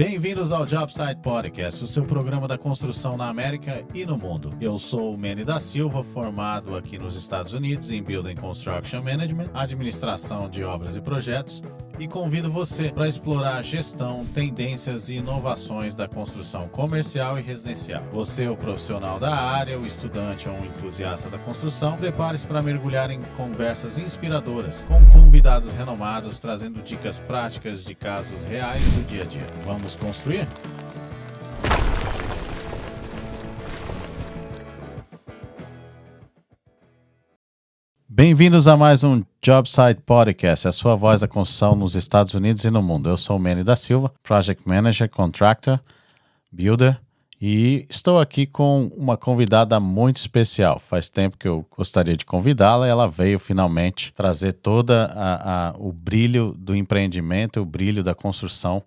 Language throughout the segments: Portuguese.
Bem-vindos ao Jobsite Podcast, o seu programa da construção na América e no mundo. Eu sou o Manny da Silva, formado aqui nos Estados Unidos em Building Construction Management, administração de obras e projetos, e convido você para explorar gestão, tendências e inovações da construção comercial e residencial. Você é o profissional da área, o estudante ou um entusiasta da construção, prepare-se para mergulhar em conversas inspiradoras com convidados renomados, trazendo dicas práticas de casos reais do dia a dia. Vamos construir? Bem-vindos a mais um Jobsite Podcast, a sua voz da construção nos Estados Unidos e no mundo. Eu sou o Manny da Silva, Project Manager, Contractor, Builder, e estou aqui com uma convidada muito especial. Faz tempo que eu gostaria de convidá-la e ela veio finalmente trazer todo o brilho do empreendimento, o brilho da construção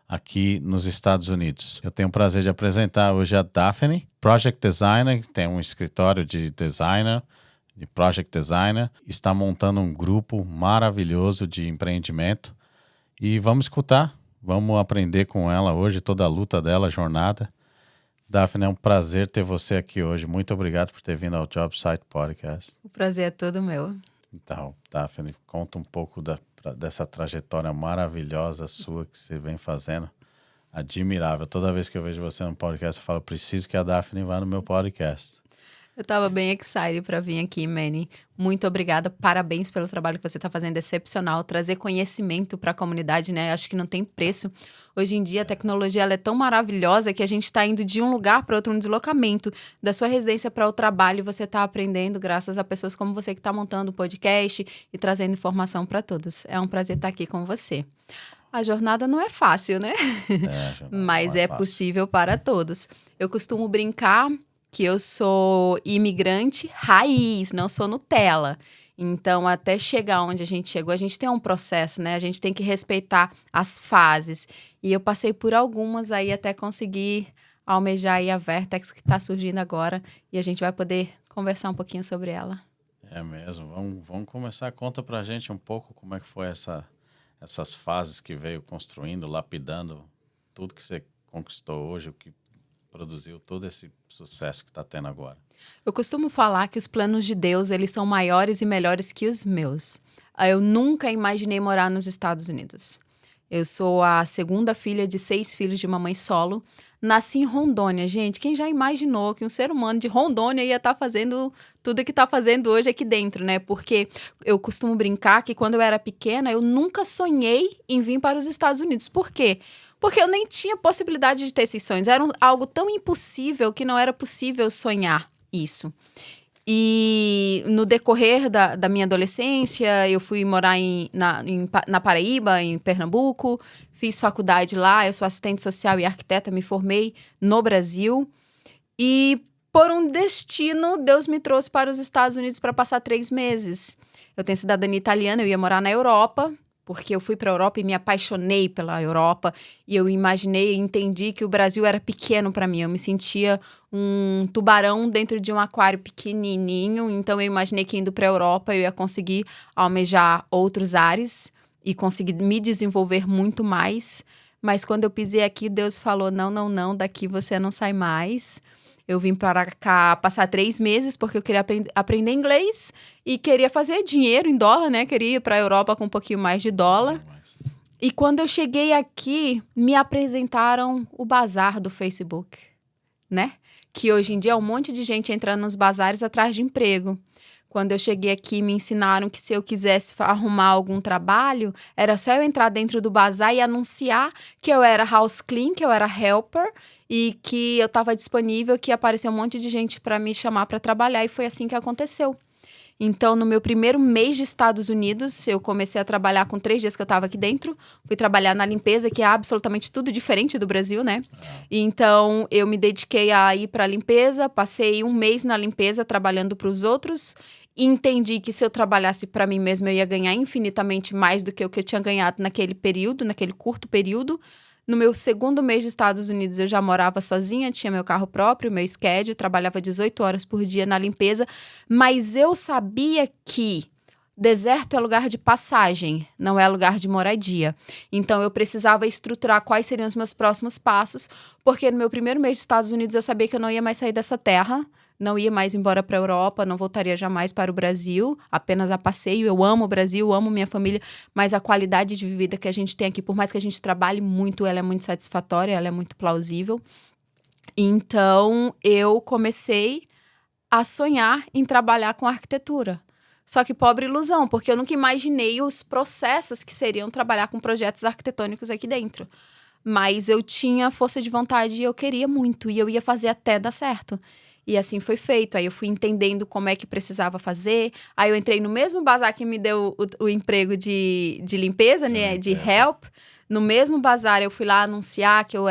aqui nos Estados Unidos. Eu tenho o prazer de apresentar hoje a Daphne, Project Designer, que tem um escritório de designer, de Project Designer, está montando um grupo maravilhoso de empreendimento e vamos escutar, vamos aprender com ela hoje, toda a luta dela, a jornada. Daphne, é um prazer ter você aqui hoje. Muito obrigado por ter vindo ao Jobsite Podcast. O prazer é todo meu. Então, Daphne, conta um pouco dessa trajetória maravilhosa sua que você vem fazendo. Admirável. Toda vez que eu vejo você no podcast, eu falo, preciso que a Daphne vá no meu podcast. Eu estava bem excited para vir aqui, Manny. Muito obrigada, parabéns pelo trabalho que você está fazendo, excepcional. Trazer conhecimento para a comunidade, né? Acho que não tem preço. Hoje em dia a tecnologia ela é tão maravilhosa que a gente está indo de um lugar para outro, um deslocamento da sua residência para o trabalho. Você está aprendendo graças a pessoas como você que está montando o podcast e trazendo informação para todos. É um prazer estar aqui com você. A jornada não é fácil, né? Mas é possível para todos. Eu costumo brincar que eu sou imigrante raiz, não sou Nutella. Então, até chegar onde a gente chegou, a gente tem um processo, né? A gente tem que respeitar as fases. E eu passei por algumas aí até conseguir almejar aí a Vertex que está surgindo agora. E a gente vai poder conversar um pouquinho sobre ela. É mesmo. Vamos começar. Conta pra gente um pouco como é que foi essas fases que veio construindo, lapidando tudo que você conquistou hoje, o que produziu todo esse sucesso que está tendo agora. Eu costumo falar que os planos de Deus, eles são maiores e melhores que os meus. Eu nunca imaginei morar nos Estados Unidos. Eu sou a segunda filha de 6 filhos de uma mãe solo. Nasci em Rondônia, gente. Quem já imaginou que um ser humano de Rondônia ia estar fazendo tudo que está fazendo hoje aqui dentro, né? Porque eu costumo brincar que quando eu era pequena, eu nunca sonhei em vir para os Estados Unidos. Por quê? Porque eu nem tinha possibilidade de ter esses sonhos. Era algo tão impossível que não era possível sonhar isso. E no decorrer da minha adolescência, eu fui morar na Paraíba, em Pernambuco. Fiz faculdade lá, eu sou assistente social e arquiteta, me formei no Brasil. E por um destino, Deus me trouxe para os Estados Unidos para passar 3 meses. Eu tenho cidadania italiana, eu ia morar na Europa, porque eu fui para a Europa e me apaixonei pela Europa. E eu imaginei e entendi que o Brasil era pequeno para mim. Eu me sentia um tubarão dentro de um aquário pequenininho. Então eu imaginei que indo para a Europa eu ia conseguir almejar outros ares e conseguir me desenvolver muito mais. Mas quando eu pisei aqui, Deus falou, não, daqui você não sai mais. Eu vim para cá passar 3 meses porque eu queria aprender inglês e queria fazer dinheiro em dólar, né? Queria ir para a Europa com um pouquinho mais de dólar. E quando eu cheguei aqui, me apresentaram o bazar do Facebook, né? Que hoje em dia é um monte de gente entrando nos bazares atrás de emprego. Quando eu cheguei aqui, me ensinaram que se eu quisesse arrumar algum trabalho, era só eu entrar dentro do bazar e anunciar que eu era house clean, que eu era helper e que eu estava disponível, que ia aparecer um monte de gente para me chamar para trabalhar. E foi assim que aconteceu. Então, no meu primeiro mês de Estados Unidos, eu comecei a trabalhar com 3 dias que eu estava aqui dentro. Fui trabalhar na limpeza, que é absolutamente tudo diferente do Brasil, né? Então, eu me dediquei a ir para a limpeza. Passei 1 mês na limpeza, trabalhando para os outros. Entendi que se eu trabalhasse para mim mesma, eu ia ganhar infinitamente mais do que o que eu tinha ganhado naquele período, naquele curto período. No meu 2º mês dos Estados Unidos, eu já morava sozinha, tinha meu carro próprio, meu schedule, trabalhava 18 horas por dia na limpeza. Mas eu sabia que deserto é lugar de passagem, não é lugar de moradia. Então, eu precisava estruturar quais seriam os meus próximos passos, porque no meu primeiro mês dos Estados Unidos eu sabia que eu não ia mais sair dessa terra, não ia mais embora para a Europa, não voltaria jamais para o Brasil, apenas a passeio. Eu amo o Brasil, amo minha família, mas a qualidade de vida que a gente tem aqui, por mais que a gente trabalhe muito, ela é muito satisfatória, ela é muito plausível. Então, eu comecei a sonhar em trabalhar com arquitetura. Só que pobre ilusão, porque eu nunca imaginei os processos que seriam trabalhar com projetos arquitetônicos aqui dentro. Mas eu tinha força de vontade e eu queria muito, e eu ia fazer até dar certo. E assim foi feito. Aí eu fui entendendo como é que precisava fazer. Aí eu entrei no mesmo bazar que me deu o emprego de limpeza, né? De help. No mesmo bazar, eu fui lá anunciar que eu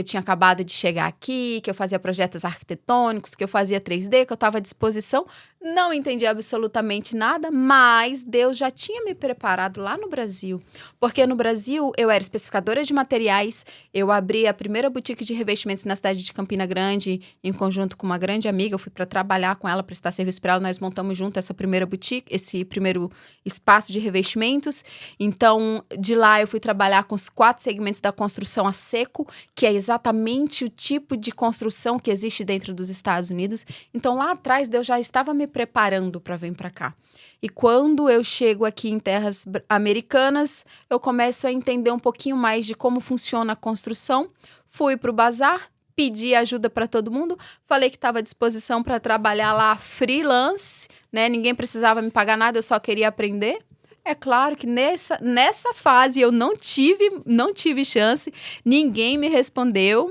tinha acabado de chegar aqui, que eu fazia projetos arquitetônicos, que eu fazia 3D, que eu estava à disposição. Não entendi absolutamente nada, mas Deus já tinha me preparado lá no Brasil. Porque no Brasil, eu era especificadora de materiais, eu abri a primeira boutique de revestimentos na cidade de Campina Grande, em conjunto com uma grande amiga. Eu fui para trabalhar com ela, prestar serviço para ela. Nós montamos junto essa primeira boutique, esse primeiro espaço de revestimentos. Então, de lá eu fui trabalhar com os 4 segmentos da construção a seco, que é exatamente o tipo de construção que existe dentro dos Estados Unidos. Então, lá atrás, Deus já estava me preparando para vir para cá. E quando eu chego aqui em terras americanas, eu começo a entender um pouquinho mais de como funciona a construção. Fui para o bazar, pedi ajuda para todo mundo, falei que estava à disposição para trabalhar lá freelance, né? Ninguém precisava me pagar nada, eu só queria aprender. É claro que nessa fase eu não tive chance, ninguém me respondeu.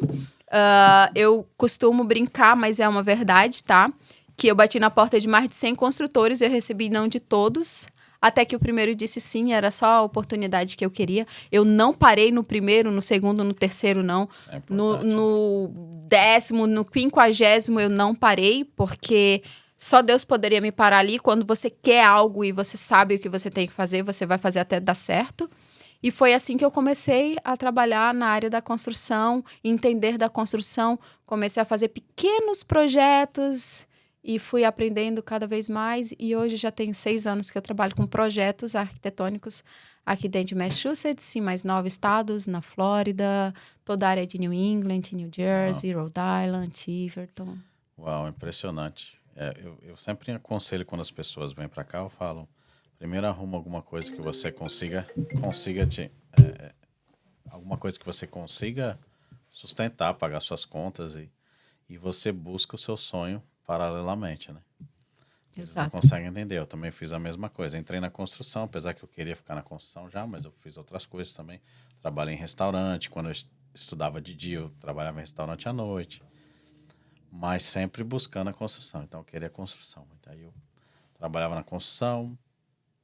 Eu costumo brincar, mas é uma verdade, tá? Que eu bati na porta de mais de 100 construtores e eu recebi não de todos. Até que o primeiro disse sim, era só a oportunidade que eu queria. Eu não parei no primeiro, no segundo, no terceiro, não. No 10º, no 50º eu não parei, porque só Deus poderia me parar ali. Quando você quer algo e você sabe o que você tem que fazer, você vai fazer até dar certo. E foi assim que eu comecei a trabalhar na área da construção, entender da construção. Comecei a fazer pequenos projetos e fui aprendendo cada vez mais. E hoje já tem 6 anos que eu trabalho com projetos arquitetônicos aqui dentro de Massachusetts, em mais 9 estados, na Flórida, toda a área de New England, New Jersey, Rhode Island, Tiverton. Uau, impressionante. Eu sempre aconselho quando as pessoas vêm para cá, eu falo, primeiro arruma alguma coisa que você consiga alguma coisa que você consiga sustentar, pagar suas contas e você busca o seu sonho paralelamente, né? Eles não conseguem entender. Eu também fiz a mesma coisa. Entrei na construção, apesar que eu queria ficar na construção já, mas eu fiz outras coisas também. Trabalhei em restaurante. Quando eu estudava de dia, eu trabalhava em restaurante à noite. Mas sempre buscando a construção. Então, eu queria construção. Então, aí eu trabalhava na construção,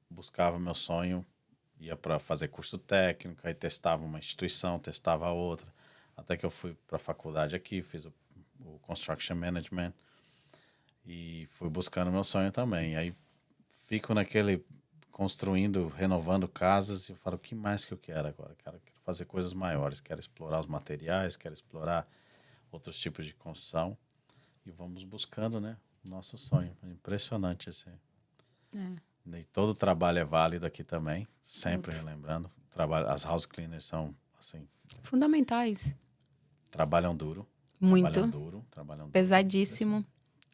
buscava meu sonho, ia para fazer curso técnico, aí testava uma instituição, testava outra. Até que eu fui para a faculdade aqui, fiz o Construction Management e fui buscando meu sonho também. Aí fico construindo, renovando casas e eu falo, o que mais que eu quero agora? Quero fazer coisas maiores, quero explorar os materiais, quero explorar outros tipos de construção. E vamos buscando, né, o nosso sonho. Impressionante esse. E todo trabalho é válido aqui também, sempre relembrando. As house cleaners são, assim... fundamentais. Trabalham duro. Muito. Trabalham duro. Pesadíssimo.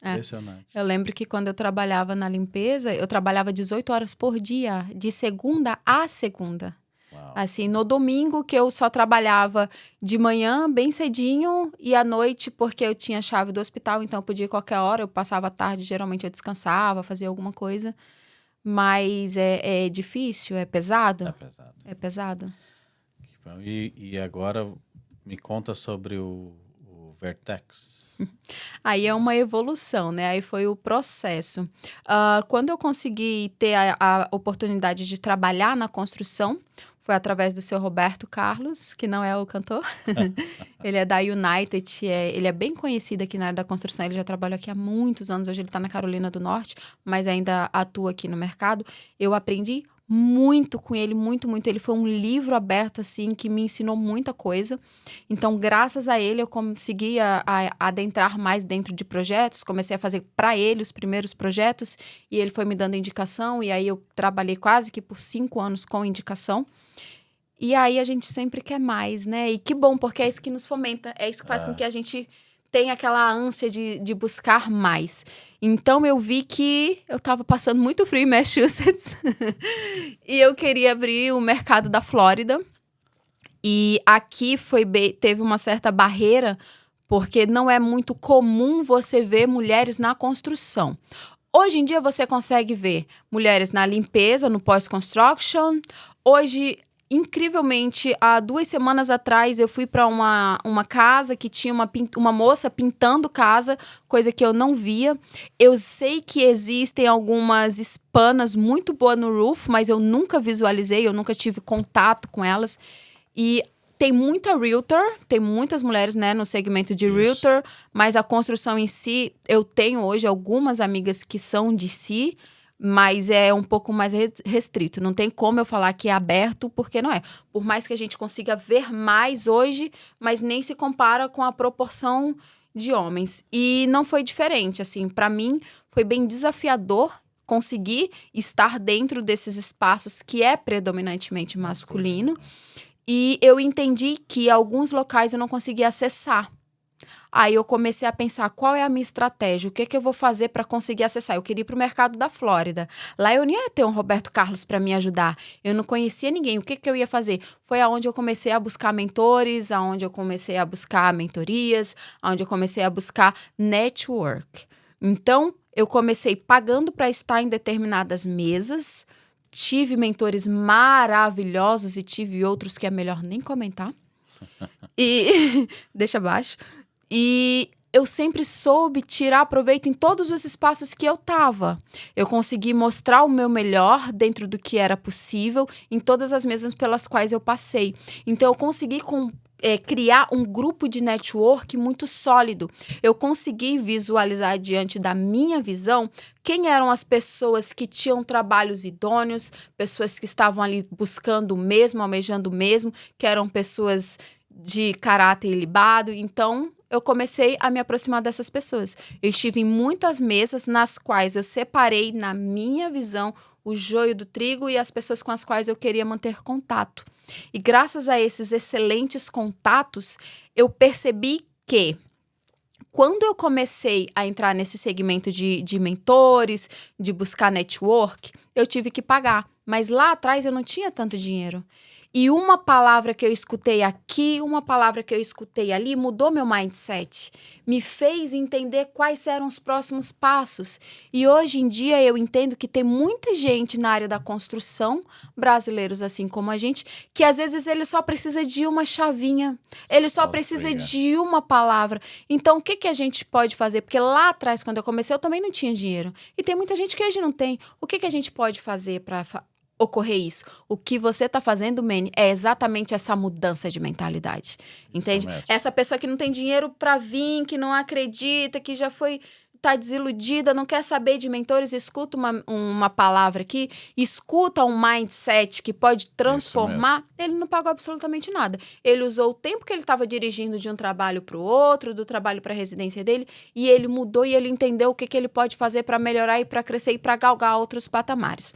Impressionante. Eu lembro que quando eu trabalhava na limpeza, eu trabalhava 18 horas por dia, de segunda a segunda. Uau. Assim, no domingo que eu só trabalhava de manhã, bem cedinho, e à noite, porque eu tinha chave do hospital, então eu podia ir qualquer hora, eu passava a tarde, geralmente eu descansava, fazia alguma coisa. Mas é difícil, é pesado? É pesado. É pesado. E agora me conta sobre o Vertex. Aí é uma evolução, né? Aí foi o processo. Quando eu consegui ter a oportunidade de trabalhar na construção, foi através do seu Roberto Carlos, que não é o cantor. Ele é da United, ele é bem conhecido aqui na área da construção. Ele já trabalhou aqui há muitos anos. Hoje ele está na Carolina do Norte, mas ainda atua aqui no mercado. Eu aprendi muito com ele, muito, muito. Ele foi um livro aberto, assim, que me ensinou muita coisa. Então, graças a ele, eu consegui adentrar mais dentro de projetos. Comecei a fazer para ele os primeiros projetos e ele foi me dando indicação. E aí, eu trabalhei quase que por 5 anos com indicação. E aí, a gente sempre quer mais, né? E que bom, porque é isso que nos fomenta. É isso que faz com que a gente tem aquela ânsia de buscar mais. Então, eu vi que eu estava passando muito frio em Massachusetts e eu queria abrir o mercado da Flórida. E aqui teve uma certa barreira, porque não é muito comum você ver mulheres na construção. Hoje em dia, você consegue ver mulheres na limpeza, no pós-construction. Hoje, incrivelmente, há 2 semanas atrás, eu fui para uma casa que tinha uma moça pintando casa, coisa que eu não via. Eu sei que existem algumas hispanas muito boas no roof, mas eu nunca visualizei, eu nunca tive contato com elas. E tem muita realtor, tem muitas mulheres, né, no segmento de realtor, mas a construção em si, eu tenho hoje algumas amigas que são de si, mas é um pouco mais restrito. Não tem como eu falar que é aberto, porque não é. Por mais que a gente consiga ver mais hoje, mas nem se compara com a proporção de homens. E não foi diferente, assim, para mim foi bem desafiador conseguir estar dentro desses espaços que é predominantemente masculino. E eu entendi que alguns locais eu não conseguia acessar. Aí eu comecei a pensar, qual é a minha estratégia? O que eu vou fazer para conseguir acessar? Eu queria ir para o mercado da Flórida. Lá eu não ia ter um Roberto Carlos para me ajudar. Eu não conhecia ninguém. O que eu ia fazer? Foi aonde eu comecei a buscar mentores, aonde eu comecei a buscar mentorias, aonde eu comecei a buscar network. Então, eu comecei pagando para estar em determinadas mesas. Tive mentores maravilhosos e tive outros que é melhor nem comentar. E deixa abaixo. E eu sempre soube tirar proveito em todos os espaços que eu estava. Eu consegui mostrar o meu melhor dentro do que era possível em todas as mesas pelas quais eu passei. Então, eu consegui criar um grupo de network muito sólido. Eu consegui visualizar diante da minha visão quem eram as pessoas que tinham trabalhos idôneos, pessoas que estavam ali buscando o mesmo, almejando o mesmo, que eram pessoas de caráter ilibado. Então, eu comecei a me aproximar dessas pessoas. Eu estive em muitas mesas nas quais eu separei, na minha visão, o joio do trigo e as pessoas com as quais eu queria manter contato. E graças a esses excelentes contatos, eu percebi que quando eu comecei a entrar nesse segmento de mentores, de buscar network, eu tive que pagar. Mas lá atrás eu não tinha tanto dinheiro. E uma palavra que eu escutei aqui, uma palavra que eu escutei ali, mudou meu mindset. Me fez entender quais eram os próximos passos. E hoje em dia eu entendo que tem muita gente na área da construção, brasileiros assim como a gente, que às vezes ele só precisa de uma chavinha. Ele só precisa de uma palavra. Então, o que a gente pode fazer? Porque lá atrás, quando eu comecei, eu também não tinha dinheiro. E tem muita gente que hoje não tem. O que a gente pode fazer para ocorrer isso? O que você está fazendo, Manny, é exatamente essa mudança de mentalidade, entende? Essa pessoa que não tem dinheiro para vir, que não acredita, que já tá desiludida, não quer saber de mentores, escuta uma palavra aqui, escuta um mindset que pode transformar, ele não pagou absolutamente nada. Ele usou o tempo que ele estava dirigindo de um trabalho para o outro, do trabalho para a residência dele, e ele mudou e ele entendeu o que ele pode fazer para melhorar e para crescer e para galgar outros patamares.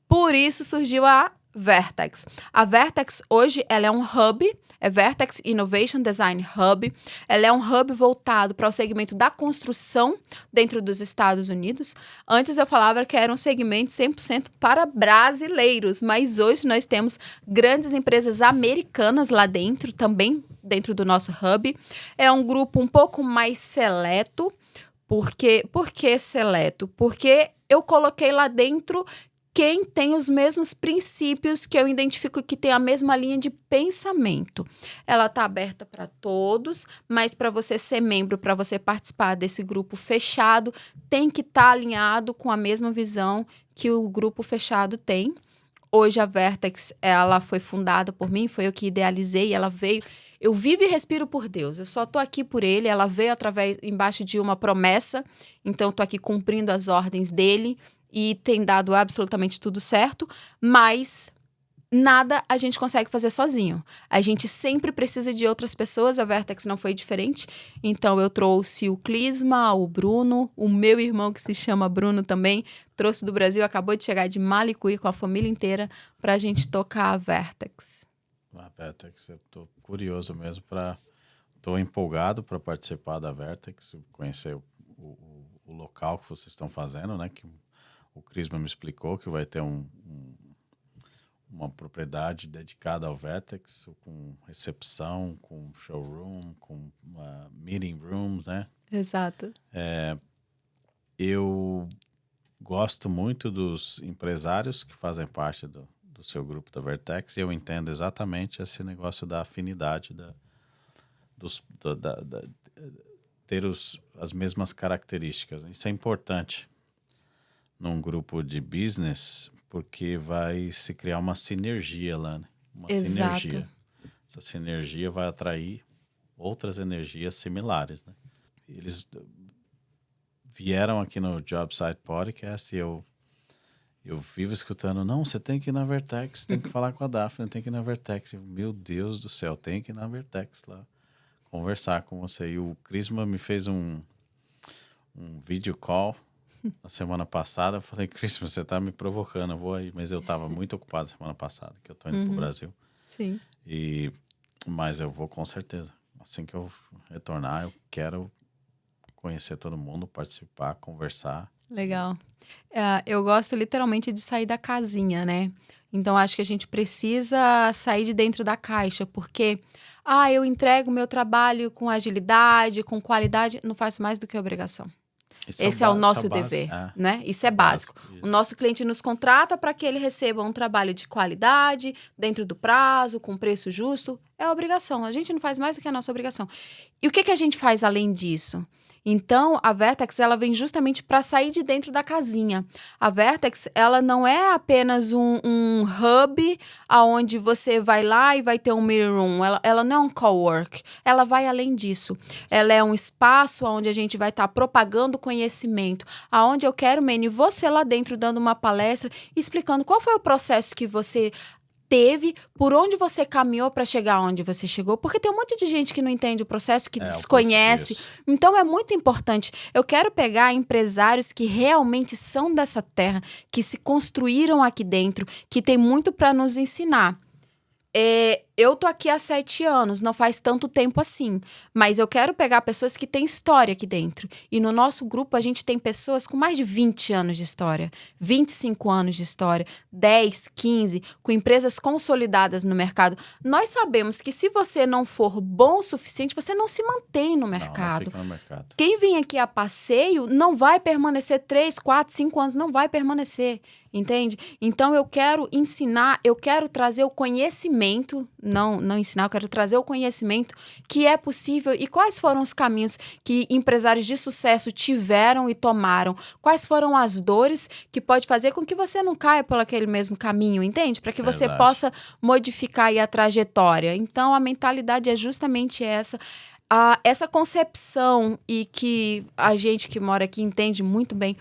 Por isso surgiu a Vertex. A Vertex hoje ela é um hub, é Vertex Innovation Design Hub. Ela é um hub voltado para o segmento da construção dentro dos Estados Unidos. Antes eu falava que era um segmento 100% para brasileiros, mas hoje nós temos grandes empresas americanas lá dentro, também dentro do nosso hub. É um grupo um pouco mais seleto. Por que seleto? Porque eu coloquei lá dentro quem tem os mesmos princípios, que eu identifico que tem a mesma linha de pensamento. Ela está aberta para todos, mas para você ser membro, para você participar desse grupo fechado, tem que estar alinhado com a mesma visão que o grupo fechado tem. Hoje a Vertex, ela foi fundada por mim, foi eu que idealizei, ela veio... Eu vivo e respiro por Deus, eu só tô aqui por Ele, ela veio embaixo de uma promessa, então eu tô aqui cumprindo as ordens dele. e tem dado absolutamente tudo certo, mas nada a gente consegue fazer sozinho. A gente sempre precisa de outras pessoas, a Vertex não foi diferente. Então eu trouxe o Clisma, o Bruno, o meu irmão que se chama Bruno também, trouxe do Brasil, acabou de chegar de Malicuí com a família inteira pra gente tocar a Vertex. A Vertex, eu tô curioso mesmo tô empolgado para participar da Vertex, conhecer o local que vocês estão fazendo, né? Que o Crisma me explicou que vai ter uma propriedade dedicada ao Vertex, com recepção, com showroom, com meeting rooms, né? Exato. Eu gosto muito dos empresários que fazem parte do seu grupo da Vertex e eu entendo exatamente esse negócio da afinidade, ter as mesmas características. Isso é importante num grupo de business, porque vai se criar uma sinergia lá, né? Uma Exato. sinergia. Essa sinergia vai atrair outras energias similares, né? Eles vieram aqui no Job Site Podcast e eu vivo escutando, não, você tem que ir na Vertex, tem que falar com a Daphne, tem que ir na Vertex. Meu Deus do céu, tem que ir na Vertex lá, conversar com você. E o Crisma me fez um video call na semana passada. Eu falei, Crisma, você tá me provocando, eu vou aí. Mas eu tava muito ocupado semana passada, que eu tô indo pro Brasil. Sim. Mas eu vou com certeza. Assim que eu retornar, eu quero conhecer todo mundo, participar, conversar. Legal. Eu gosto literalmente de sair da casinha, né? Então, acho que a gente precisa sair de dentro da caixa, porque eu entrego meu trabalho com agilidade, com qualidade, não faço mais do que obrigação. Esse é o nosso dever, né? Isso é básico. Isso. O nosso cliente nos contrata para que ele receba um trabalho de qualidade, dentro do prazo, com preço justo. É obrigação. A gente não faz mais do que a nossa obrigação. E o que a gente faz além disso? Então, a Vertex, ela vem justamente para sair de dentro da casinha. A Vertex, ela não é apenas um hub aonde você vai lá e vai ter um meeting room. Ela não é um cowork. Ela vai além disso. Ela é um espaço onde a gente vai estar propagando conhecimento. Aonde eu quero, Manny, você lá dentro dando uma palestra, explicando qual foi o processo que você teve, por onde você caminhou para chegar onde você chegou, porque tem um monte de gente que não entende o processo, que desconhece. Então, é muito importante. Eu quero pegar empresários que realmente são dessa terra, que se construíram aqui dentro, que tem muito para nos ensinar. Eu tô aqui há 7 anos, não faz tanto tempo assim, mas eu quero pegar pessoas que têm história aqui dentro. E no nosso grupo a gente tem pessoas com mais de 20 anos de história, 25 anos de história, 10, 15, com empresas consolidadas no mercado. Nós sabemos que se você não for bom o suficiente, você não se mantém no mercado. Não fica no mercado. Quem vem aqui a passeio não vai permanecer 3, 4, 5 anos, não vai permanecer. Entende? Então, eu quero ensinar, eu quero trazer o conhecimento, não ensinar, eu quero trazer o conhecimento que é possível e quais foram os caminhos que empresários de sucesso tiveram e tomaram, quais foram as dores que pode fazer com que você não caia por aquele mesmo caminho, entende? Para que você possa modificar aí a trajetória. Então, a mentalidade é justamente essa. Essa concepção e que a gente que mora aqui entende muito bem.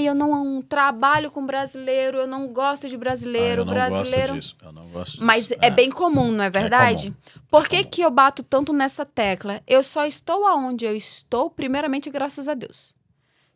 Eu não trabalho com brasileiro, eu não gosto de brasileiro. Eu não gosto disso. Mas é bem comum, não é verdade? Por que eu bato tanto nessa tecla? Eu só estou aonde eu estou, primeiramente, graças a Deus.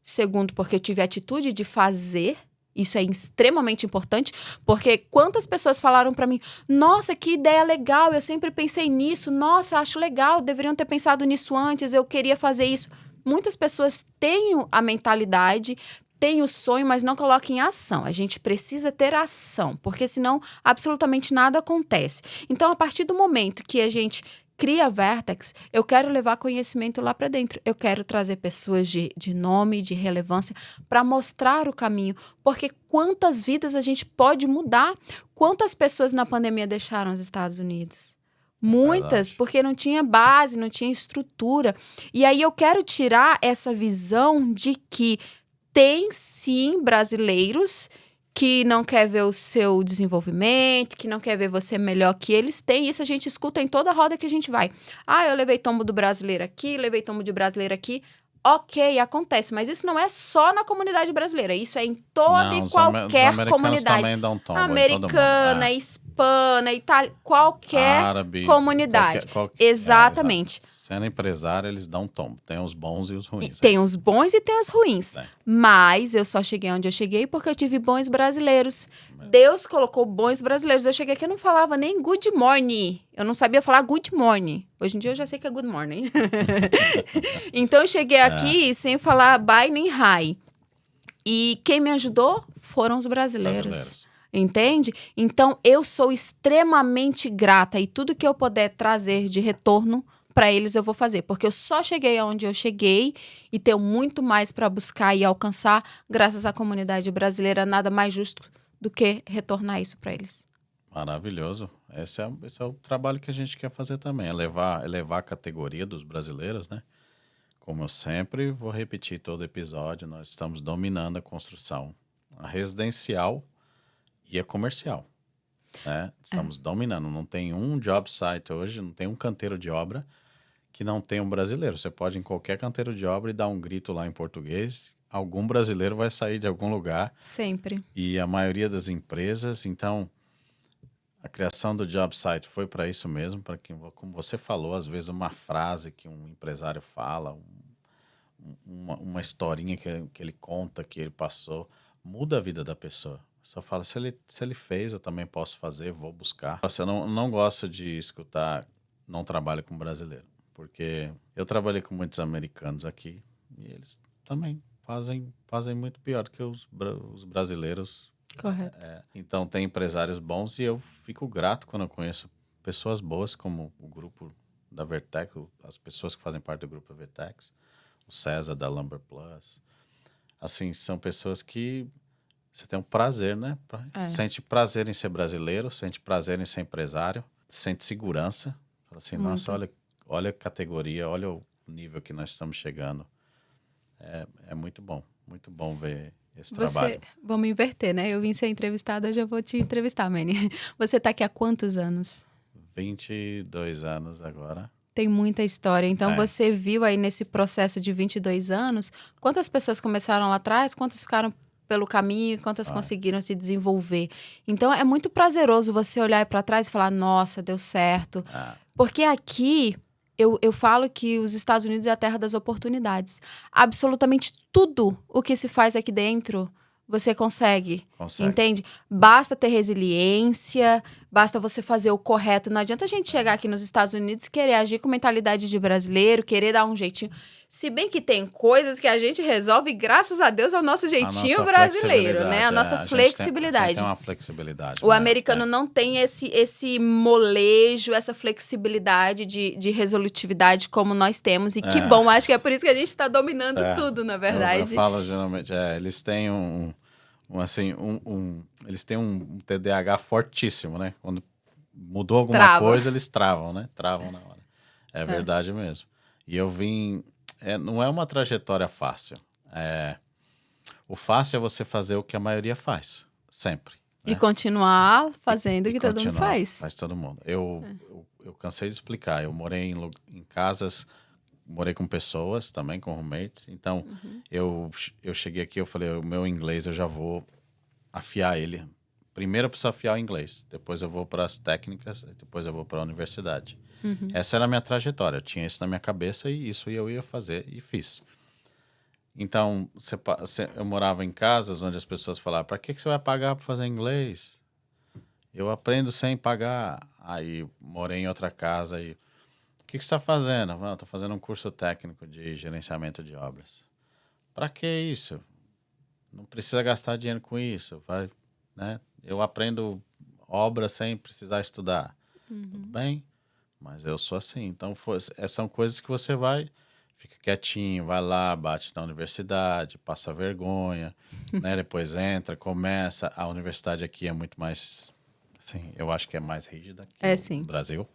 Segundo, porque eu tive a atitude de fazer. Isso é extremamente importante, porque quantas pessoas falaram para mim, nossa, que ideia legal, eu sempre pensei nisso, nossa, acho legal, deveriam ter pensado nisso antes, eu queria fazer isso. Muitas pessoas têm a mentalidade, têm o sonho, mas não colocam em ação. A gente precisa ter ação, porque senão absolutamente nada acontece. Então, a partir do momento que a gente cria a Vertex, eu quero levar conhecimento lá para dentro. Eu quero trazer pessoas de nome, de relevância, para mostrar o caminho. Porque quantas vidas a gente pode mudar? Quantas pessoas na pandemia deixaram os Estados Unidos? Muitas, porque não tinha base, não tinha estrutura. E aí eu quero tirar essa visão de que tem, sim, brasileiros que não quer ver o seu desenvolvimento, que não quer ver você melhor que eles. Tem isso, a gente escuta em toda roda que a gente vai. Eu levei tombo do brasileiro aqui, levei tombo de brasileiro aqui. Ok, acontece, mas isso não é só na comunidade brasileira, isso é em toda Não, e os qualquer americanos comunidade. também dão tombo em todo mundo. Americana, hispana, itália, qualquer Árabe, comunidade. exato. Exatamente. Sendo empresário, eles dão tombo. Tem os bons e os E ruins. tem os bons e tem os ruins. É. Mas eu só cheguei onde eu cheguei porque eu tive bons brasileiros. Deus colocou bons brasileiros. Eu cheguei aqui e não falava nem good morning. Eu não sabia falar good morning. Hoje em dia eu já sei que é good morning. Então eu cheguei aqui sem falar bye nem hi. E quem me ajudou foram os brasileiros. Entende? Então eu sou extremamente grata e tudo que eu puder trazer de retorno para eles eu vou fazer, porque eu só cheguei aonde eu cheguei e tenho muito mais para buscar e alcançar graças à comunidade brasileira. Nada mais justo do que retornar isso para eles. Maravilhoso. Esse é o trabalho que a gente quer fazer também, elevar a categoria dos brasileiros, né? Como eu sempre vou repetir todo episódio, nós estamos dominando a construção, a residencial e a comercial, né? Estamos dominando. Não tem um job site hoje, não tem um canteiro de obra que não tem um brasileiro. Você pode ir em qualquer canteiro de obra e dar um grito lá em português, algum brasileiro vai sair de algum lugar. Sempre. E a maioria das empresas, então, a criação do job site foi para isso mesmo, para que, como você falou, às vezes uma frase que um empresário fala, uma historinha que ele conta, que ele passou, muda a vida da pessoa. Só fala, se ele fez, eu também posso fazer, vou buscar. Eu não gosto de escutar, não trabalho com brasileiro, porque eu trabalhei com muitos americanos aqui e eles também fazem muito pior do que os brasileiros. Correto. Então, tem empresários bons e eu fico grato quando eu conheço pessoas boas, como o grupo da Vertex, as pessoas que fazem parte do grupo da Vertex, o César da Lumber Plus. Assim, são pessoas que você tem um prazer, né? Sente prazer em ser brasileiro, sente prazer em ser empresário, sente segurança. Fala assim, Muito. nossa, olha a categoria, olha o nível que nós estamos chegando. É muito bom ver esse trabalho. Vamos inverter, né? Eu vim ser entrevistada, hoje eu vou te entrevistar, Manny. Você tá aqui há quantos anos? 22 anos agora. Tem muita história. Então, você viu aí nesse processo de 22 anos, quantas pessoas começaram lá atrás, quantas ficaram pelo caminho, quantas conseguiram se desenvolver. Então, é muito prazeroso você olhar para trás e falar, nossa, deu certo. Porque aqui, eu falo que os Estados Unidos é a terra das oportunidades. Absolutamente tudo o que se faz aqui dentro, você consegue. Entende? Basta ter resiliência, basta você fazer o correto. Não adianta a gente chegar aqui nos Estados Unidos e querer agir com mentalidade de brasileiro, querer dar um jeitinho. Se bem que tem coisas que a gente resolve, graças a Deus, ao nosso jeitinho brasileiro, né? A nossa flexibilidade. A gente tem uma flexibilidade. O americano não tem esse molejo, essa flexibilidade de resolutividade como nós temos. E que bom, acho que é por isso que a gente está dominando tudo, na verdade. Eu falo geralmente, eles têm eles têm um TDAH fortíssimo, né? Quando mudou alguma coisa, eles travam, né? Travam na hora. É verdade mesmo. E eu vim... não é uma trajetória fácil. O fácil é você fazer o que a maioria faz, sempre. E continuar fazendo o que todo mundo faz. Faz todo mundo. Eu cansei de explicar. Eu morei em casas... Morei com pessoas também, com roommates. Então, eu cheguei aqui, eu falei, o meu inglês eu já vou afiar ele. Primeiro eu preciso afiar o inglês. Depois eu vou para as técnicas. Depois eu vou para a universidade. Essa era a minha trajetória. Eu tinha isso na minha cabeça e isso eu ia fazer e fiz. Então, eu morava em casas onde as pessoas falavam, para que você vai pagar para fazer inglês? Eu aprendo sem pagar. Aí morei em outra casa e... O que você está fazendo? Estou fazendo um curso técnico de gerenciamento de obras. Para que isso? Não precisa gastar dinheiro com isso. Né? Eu aprendo obras sem precisar estudar. Tudo bem, mas eu sou assim. Então, são coisas que você fica quietinho, vai lá, bate na universidade, passa vergonha, né? Depois entra, começa. A universidade aqui é muito mais... Assim, eu acho que é mais rígida que no Brasil.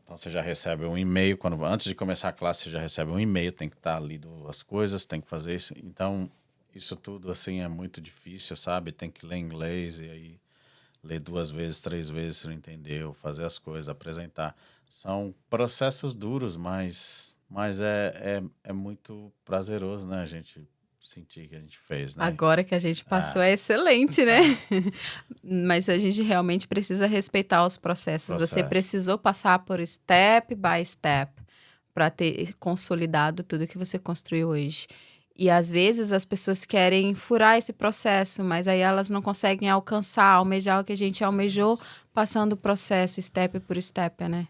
Então, você já recebe um e-mail. Antes de começar a classe, você já recebe um e-mail. Tem que estar lido as coisas, tem que fazer isso. Então, isso tudo, assim, é muito difícil, sabe? Tem que ler inglês e aí ler 2 vezes, 3 vezes se não entendeu. Fazer as coisas, apresentar. São processos duros, mas Mas é muito prazeroso, né? A gente sentir que a gente fez, né? Agora que a gente passou é excelente, né? Mas a gente realmente precisa respeitar os processos. Você Processo. precisou passar por step by step para ter consolidado tudo que você construiu hoje. E às vezes as pessoas querem furar esse processo, mas aí elas não conseguem alcançar, almejar o que a gente almejou, passando o processo step por step, né?